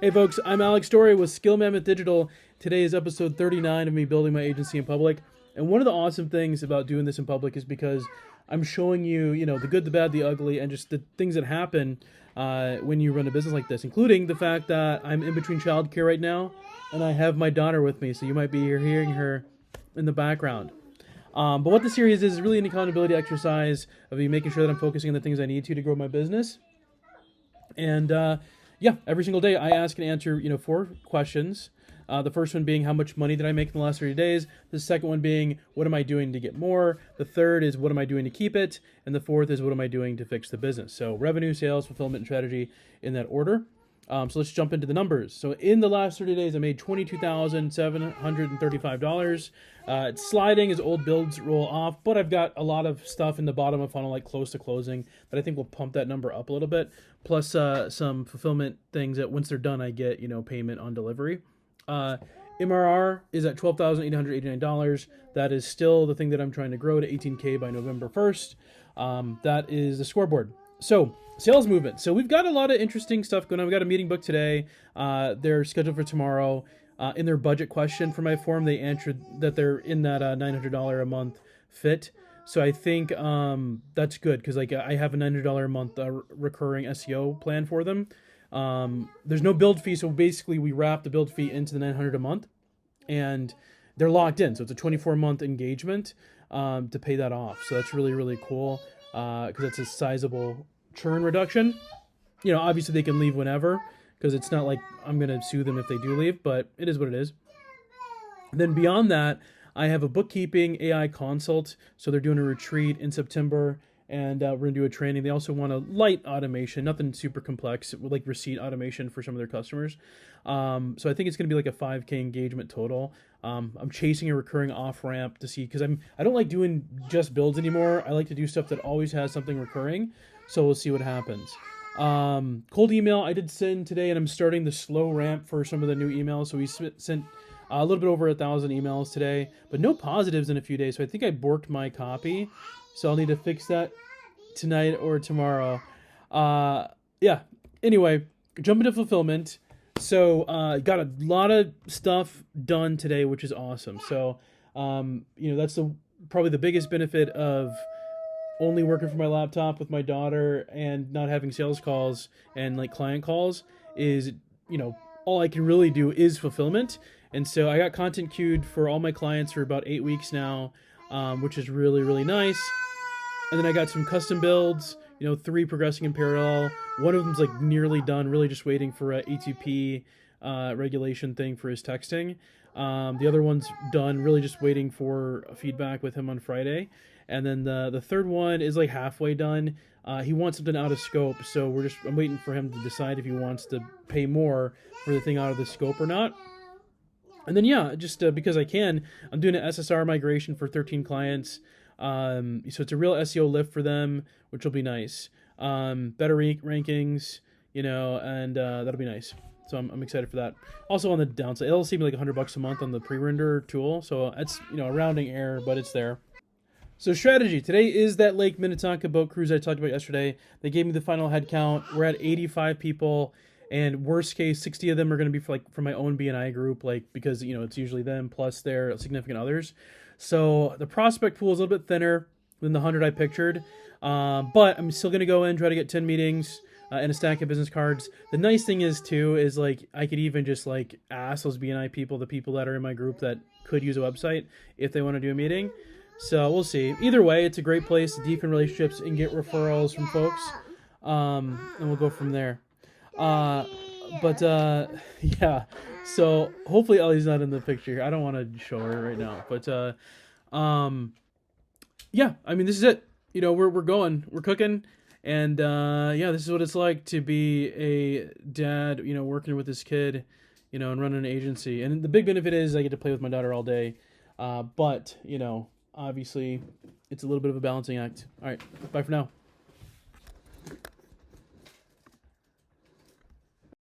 Hey folks, I'm Alex Story with Skill Mammoth Digital. Today is episode 39 of me building my agency in public. And one of the awesome things about doing this in public is because I'm showing you, the good, the bad, the ugly, and just the things that happen when you run a business like this, including the fact that I'm in between childcare right now and I have my daughter with me, so you might be hearing her in the background. But what the series is really an accountability exercise of me making sure that I'm focusing on the things I need to grow my business. And every single day I ask and answer, 4 questions. The first one being how much money did I make in the last 30 days? The second one being what am I doing to get more? The third is what am I doing to keep it? And the fourth is what am I doing to fix the business? So revenue, sales, fulfillment, and strategy in that order. So let's jump into the numbers. So in the last 30 days, I made $22,735. It's sliding as old builds roll off, but I've got a lot of stuff in the bottom of funnel, like close to closing, that I think will pump that number up a little bit. Plus some fulfillment things that once they're done, I get, payment on delivery. MRR is at $12,889. That is still the thing that I'm trying to grow to 18K by November 1st. That is the scoreboard. So sales movement. So we've got a lot of interesting stuff going on. We've got a meeting booked today. They're scheduled for tomorrow. In their budget question for my form, they answered that they're in that $900 a month fit. So I think that's good because I have a $900 a month recurring SEO plan for them. There's no build fee, so basically we wrap the build fee into the $900 a month, and they're locked in. So it's a 24-month engagement to pay that off. So that's really, really cool because it's a sizable churn reduction. Obviously they can leave whenever because it's not like I'm going to sue them if they do leave, but it is what it is. And then beyond that, I have a bookkeeping AI consult. So they're doing a retreat in September, and we're going to do a training. They also want a light automation, nothing super complex, like receipt automation for some of their customers. So I think it's going to be like a 5K engagement total. I'm chasing a recurring off-ramp to see, because I don't like doing just builds anymore. I like to do stuff that always has something recurring. So we'll see what happens. Cold email I did send today, and I'm starting the slow ramp for some of the new emails. So we sent a little bit over 1,000 emails today, but no positives in a few days. So I think I borked my copy. So I'll need to fix that tonight or tomorrow. Anyway, jump into fulfillment. So got a lot of stuff done today, which is awesome. So that's probably the biggest benefit of only working from my laptop with my daughter and not having sales calls and like client calls is, all I can really do is fulfillment. And so I got content queued for all my clients for about 8 weeks now, which is really, really nice. And then I got some custom builds, 3 progressing in parallel. One of them's like nearly done, really just waiting for a ATP regulation thing for his texting. The other one's done, really just waiting for feedback with him on Friday. And then the third one is like halfway done. He wants something out of scope, so I'm waiting for him to decide if he wants to pay more for the thing out of the scope or not. And then just because I can, I'm doing an SSR migration for 13 clients. So it's a real SEO lift for them, which will be nice. Better rankings, and that'll be nice. So I'm excited for that. Also on the downside, it'll save me like $100 a month on the pre-render tool. So it's, a rounding error, but it's there. So strategy. Today is that Lake Minnetonka boat cruise I talked about yesterday. They gave me the final head count. We're at 85 people. And worst case, 60 of them are going to be for my own BNI group, because, it's usually them plus their significant others. So the prospect pool is a little bit thinner than the 100 I pictured. But I'm still going to go in, try to get 10 meetings and a stack of business cards. The nice thing is I could even just ask those BNI people, the people that are in my group that could use a website if they want to do a meeting. So we'll see. Either way, it's a great place to deepen relationships and get referrals from folks. And we'll go from there. So hopefully Ellie's not in the picture. I don't want to show her right now, but this is it. We're going, we're cooking, and this is what it's like to be a dad, working with this kid, and running an agency. And the big benefit is I get to play with my daughter all day. But obviously it's a little bit of a balancing act. All right, bye for now.